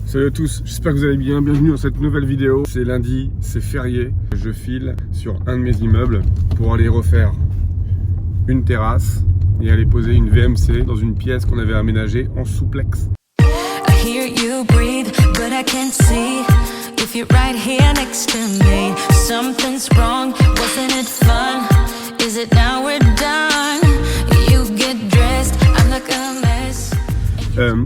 Salut à tous, j'espère que vous allez bien, bienvenue dans cette nouvelle vidéo. C'est lundi, c'est férié, je file sur un de mes immeubles pour aller refaire une terrasse et aller poser une VMC dans une pièce qu'on avait aménagée en souplex.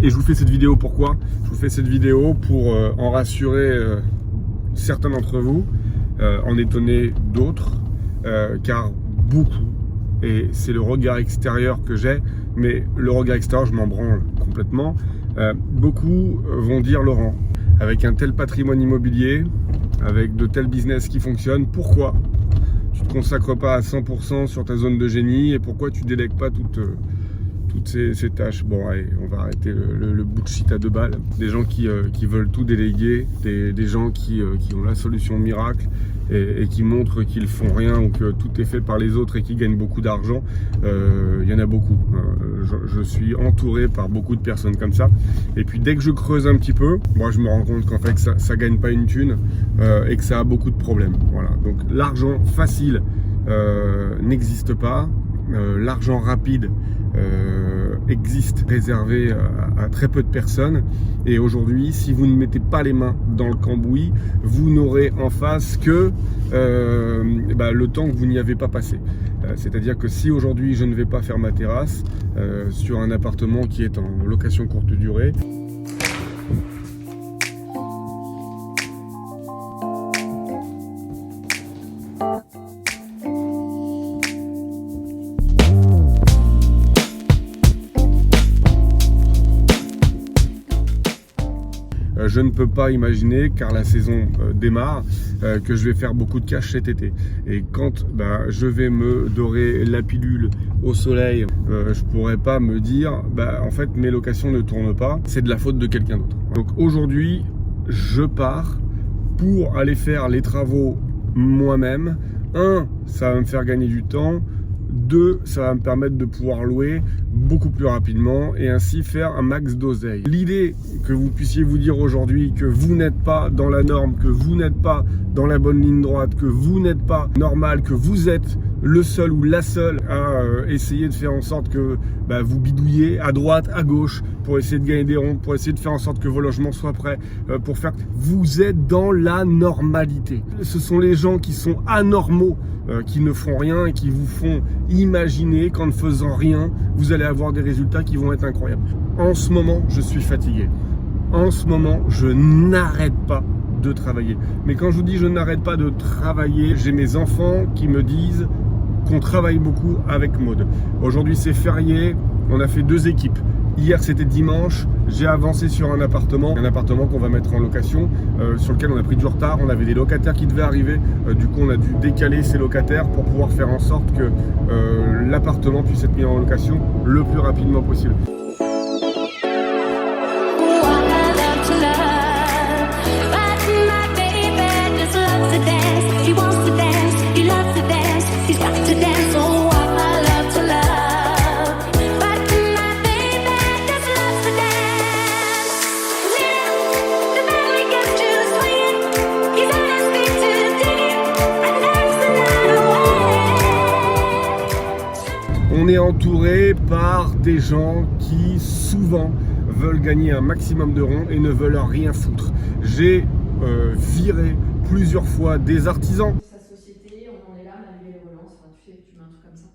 Et je vous fais cette vidéo pourquoi? Je vous fais cette vidéo pour en rassurer certains d'entre vous, en étonner d'autres, car beaucoup, et c'est le regard extérieur que j'ai, mais le regard extérieur je m'en branle complètement, beaucoup vont dire Laurent, avec un tel patrimoine immobilier, avec de tels business qui fonctionnent, pourquoi tu ne te consacres pas à 100% sur ta zone de génie et pourquoi tu ne délègues pas toutes ces tâches? Bon, allez, on va arrêter le bullshit à 2 balles. Des gens qui veulent tout déléguer, des gens qui ont la solution miracle et qui montrent qu'ils font rien ou que tout est fait par les autres et qui gagnent beaucoup d'argent. Il y en a beaucoup. Je suis entouré par beaucoup de personnes comme ça. Et puis dès que je creuse un petit peu, moi je me rends compte qu'en fait ça gagne pas une thune et que ça a beaucoup de problèmes. Voilà. Donc l'argent facile n'existe pas. L'argent rapide existe, réservé à très peu de personnes, et aujourd'hui si vous ne mettez pas les mains dans le cambouis, vous n'aurez en face que le temps que vous n'y avez pas passé. C'est à dire que si aujourd'hui je ne vais pas faire ma terrasse sur un appartement qui est en location courte durée, je ne peux pas imaginer, car la saison démarre, que je vais faire beaucoup de cash cet été. Et quand je vais me dorer la pilule au soleil, je pourrais pas me dire en fait mes locations ne tournent pas, c'est de la faute de quelqu'un d'autre. Donc aujourd'hui, je pars pour aller faire les travaux moi-même. 1, ça va me faire gagner du temps. 2, ça va me permettre de pouvoir louer beaucoup plus rapidement et ainsi faire un max d'oseille. L'idée que vous puissiez vous dire aujourd'hui que vous n'êtes pas dans la norme, que vous n'êtes pas dans la bonne ligne droite, que vous n'êtes pas normal, que vous êtes le seul ou la seule à essayer de faire en sorte que vous bidouillez à droite, à gauche, pour essayer de gagner des ronds, pour essayer de faire en sorte que vos logements soient prêts, pour faire... Vous êtes dans la normalité. Ce sont les gens qui sont anormaux, qui ne font rien et qui vous font imaginer qu'en ne faisant rien, vous allez avoir des résultats qui vont être incroyables. En ce moment, je suis fatigué. En ce moment, je n'arrête pas de travailler. Mais quand je vous dis je n'arrête pas de travailler, j'ai mes enfants qui me disent qu'on travaille beaucoup avec Maud. Aujourd'hui c'est férié, on a fait 2 équipes. Hier c'était dimanche, j'ai avancé sur un appartement qu'on va mettre en location, sur lequel on a pris du retard, on avait des locataires qui devaient arriver, du coup on a dû décaler ces locataires pour pouvoir faire en sorte que l'appartement puisse être mis en location le plus rapidement possible. On est entouré par des gens qui souvent veulent gagner un maximum de ronds et ne veulent rien foutre. J'ai viré plusieurs fois des artisans. Sa société, on en est là, malgré les relances, enfin, tu mets un truc comme ça.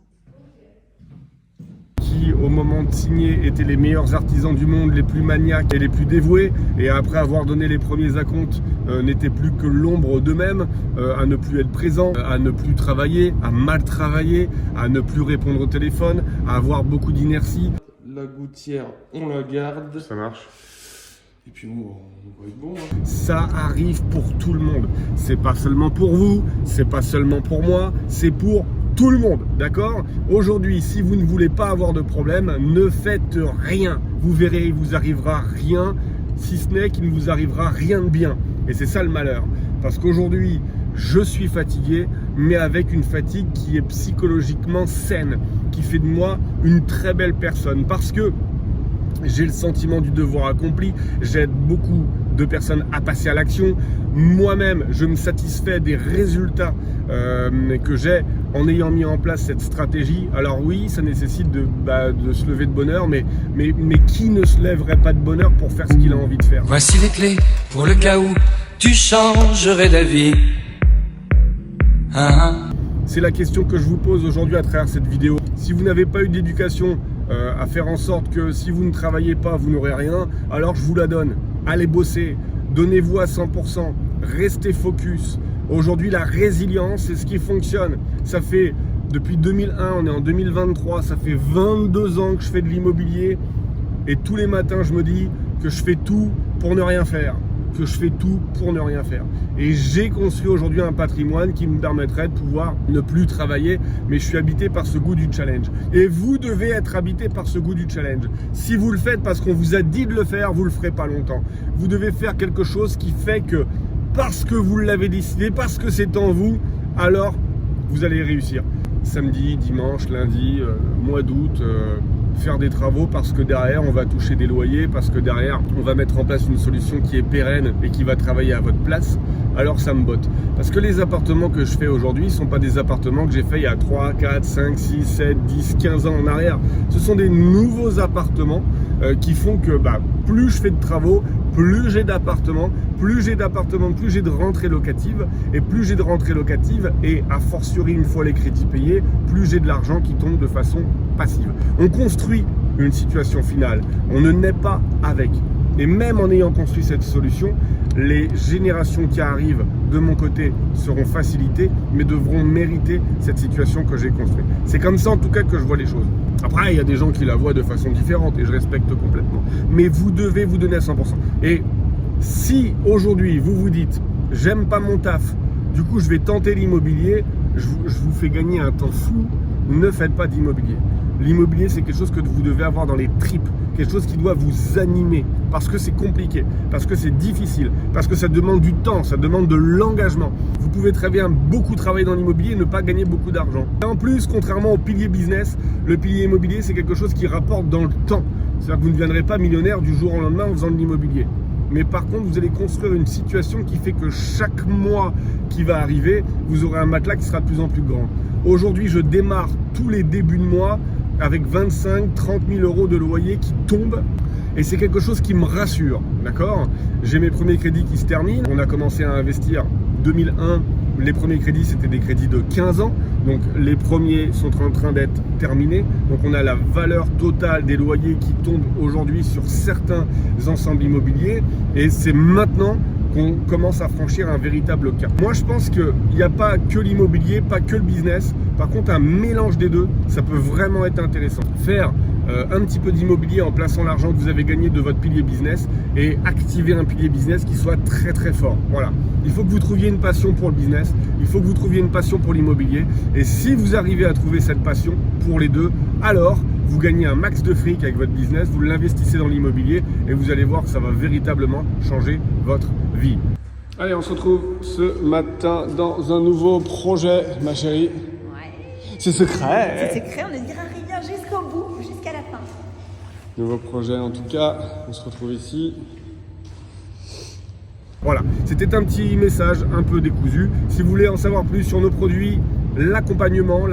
Qui au moment de signer étaient les meilleurs artisans du monde, les plus maniaques et les plus dévoués, et après avoir donné les premiers acomptes n'étaient plus que l'ombre d'eux-mêmes, à ne plus être présents, à ne plus travailler, à mal travailler, à ne plus répondre au téléphone, à avoir beaucoup d'inertie. La gouttière, on la garde. Ça marche. Et puis on va être bon. Ça arrive pour tout le monde. C'est pas seulement pour vous, c'est pas seulement pour moi, c'est pour tout le monde, d'accord? Aujourd'hui, si vous ne voulez pas avoir de problème, ne faites rien. Vous verrez, il vous arrivera rien, si ce n'est qu'il ne vous arrivera rien de bien. Et c'est ça le malheur. Parce qu'aujourd'hui, je suis fatigué, mais avec une fatigue qui est psychologiquement saine, qui fait de moi une très belle personne. Parce que J'ai le sentiment du devoir accompli. J'aide beaucoup de personnes à passer à l'action. Moi-même, je me satisfais des résultats que j'ai en ayant mis en place cette stratégie. Alors oui, ça nécessite de se lever de bonne heure, mais qui ne se lèverait pas de bonne heure pour faire ce qu'il a envie de faire? Voici les clés pour le cas où tu changerais d'avis. C'est la question que je vous pose aujourd'hui à travers cette vidéo. Si vous n'avez pas eu d'éducation à faire en sorte que si vous ne travaillez pas, vous n'aurez rien, alors je vous la donne. Allez bosser, donnez-vous à 100%, restez focus. Aujourd'hui, la résilience, c'est ce qui fonctionne. Ça fait depuis 2001, on est en 2023, ça fait 22 ans que je fais de l'immobilier et tous les matins, je me dis que je fais tout pour ne rien faire. Que je fais tout pour ne rien faire. Et j'ai construit aujourd'hui un patrimoine qui me permettrait de pouvoir ne plus travailler, mais je suis habité par ce goût du challenge. Et vous devez être habité par ce goût du challenge. Si vous le faites parce qu'on vous a dit de le faire, vous le ferez pas longtemps. Vous devez faire quelque chose qui fait que, parce que vous l'avez décidé, parce que c'est en vous, alors vous allez réussir. Samedi, dimanche, lundi, mois d'août, faire des travaux parce que derrière on va toucher des loyers, parce que derrière on va mettre en place une solution qui est pérenne et qui va travailler à votre place, alors ça me botte. Parce que les appartements que je fais aujourd'hui ne sont pas des appartements que j'ai fait il y a 3, 4, 5, 6, 7, 10, 15 ans en arrière. Ce sont des nouveaux appartements qui font que plus je fais de travaux, plus j'ai d'appartements, plus j'ai de rentrées locatives, et plus j'ai de rentrées locatives, et a fortiori une fois les crédits payés, plus j'ai de l'argent qui tombe de façon passive. On construit une situation finale, on ne naît pas avec. Et même en ayant construit cette solution, les générations qui arrivent de mon côté seront facilitées, mais devront mériter cette situation que j'ai construite. C'est comme ça en tout cas que je vois les choses. Après, il y a des gens qui la voient de façon différente et je respecte complètement. Mais vous devez vous donner à 100%. Et si aujourd'hui vous vous dites « j'aime pas mon taf, du coup je vais tenter l'immobilier », je vous fais gagner un temps fou, ne faites pas d'immobilier. L'immobilier, c'est quelque chose que vous devez avoir dans les tripes, quelque chose qui doit vous animer, parce que c'est compliqué, parce que c'est difficile, parce que ça demande du temps, ça demande de l'engagement. Vous pouvez très bien beaucoup travailler dans l'immobilier et ne pas gagner beaucoup d'argent. Et en plus, contrairement au pilier business, le pilier immobilier, c'est quelque chose qui rapporte dans le temps. C'est-à-dire que vous ne deviendrez pas millionnaire du jour au lendemain en faisant de l'immobilier. Mais par contre, vous allez construire une situation qui fait que chaque mois qui va arriver, vous aurez un matelas qui sera de plus en plus grand. Aujourd'hui, je démarre tous les débuts de mois avec 25 30 000 euros de loyer qui tombent. Et c'est quelque chose qui me rassure, d'accord? J'ai mes premiers crédits qui se terminent. On a commencé à investir 2001. Les premiers crédits, c'était des crédits de 15 ans. Donc, les premiers sont en train d'être terminés. Donc, on a la valeur totale des loyers qui tombent aujourd'hui sur certains ensembles immobiliers. Et c'est maintenant qu'on commence à franchir un véritable cap. Moi, je pense qu'il n'y a pas que l'immobilier, pas que le business. Par contre, un mélange des deux, ça peut vraiment être intéressant. Faire un petit peu d'immobilier en plaçant l'argent que vous avez gagné de votre pilier business et activer un pilier business qui soit très très fort. Voilà. Il faut que vous trouviez une passion pour le business, il faut que vous trouviez une passion pour l'immobilier. Et si vous arrivez à trouver cette passion pour les deux, alors vous gagnez un max de fric avec votre business, vous l'investissez dans l'immobilier et vous allez voir que ça va véritablement changer votre vie. Allez, on se retrouve ce matin dans un nouveau projet, ma chérie. Ouais. C'est secret. C'est secret, on ne dira rien jusqu'au bout, jusqu'à la fin. Nouveau projet en tout cas, on se retrouve ici. Voilà, c'était un petit message un peu décousu. Si vous voulez en savoir plus sur nos produits, l'accompagnement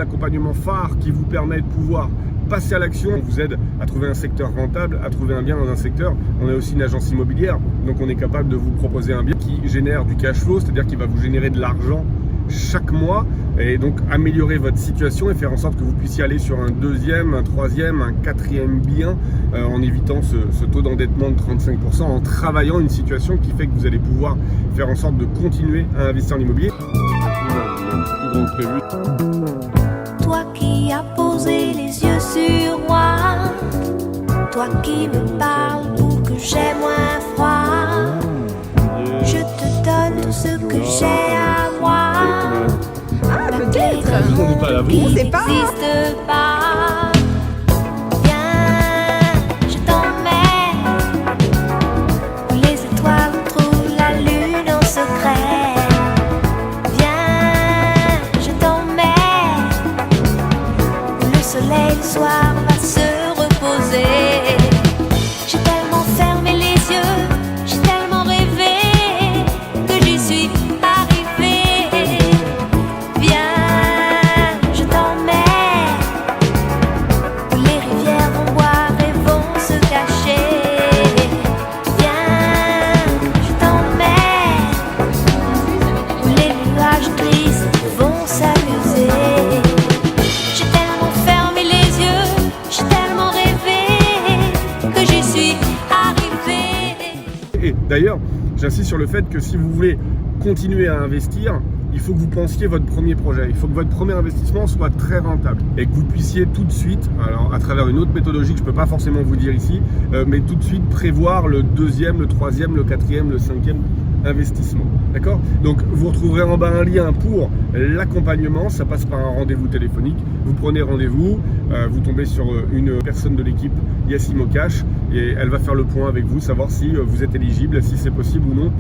phare qui vous permet de pouvoir passer à l'action, on vous aide à trouver un secteur rentable, à trouver un bien dans un secteur. On est aussi une agence immobilière, donc on est capable de vous proposer un bien qui génère du cash flow, c'est-à-dire qui va vous générer de l'argent chaque mois et donc améliorer votre situation et faire en sorte que vous puissiez aller sur un deuxième, un troisième, un quatrième bien en évitant ce taux d'endettement de 35%, en travaillant une situation qui fait que vous allez pouvoir faire en sorte de continuer à investir en immobilier. Toi qui as posé les yeux sur moi, toi qui me parles pour que j'ai moins froid, je te donne tout ce que j'ai à moi. Ah, Malgré peut-être. le monde qui On sait pas. n'existe pas. Viens, je t'emmène où les étoiles trouvent la lune en secret. Viens, je t'emmène où le soleil le soir va se reposer. Et d'ailleurs, j'insiste sur le fait que si vous voulez continuer à investir, il faut que vous pensiez votre premier projet. Il faut que votre premier investissement soit très rentable et que vous puissiez tout de suite, alors à travers une autre méthodologie que je ne peux pas forcément vous dire ici, mais tout de suite prévoir le deuxième, le troisième, le quatrième, le cinquième investissement. D'accord? Donc vous retrouverez en bas un lien pour l'accompagnement. Ça passe par un rendez-vous téléphonique. Vous prenez rendez-vous, vous tombez sur une personne de l'équipe Yassimo Cash et elle va faire le point avec vous, savoir si vous êtes éligible, si c'est possible ou non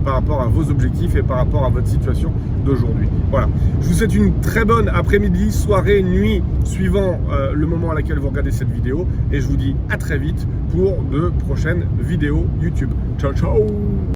par rapport à vos objectifs et par rapport à votre situation d'aujourd'hui. Voilà. Je vous souhaite une très bonne après-midi, soirée, nuit, suivant le moment à laquelle vous regardez cette vidéo. Et je vous dis à très vite pour de prochaines vidéos YouTube. Ciao, ciao!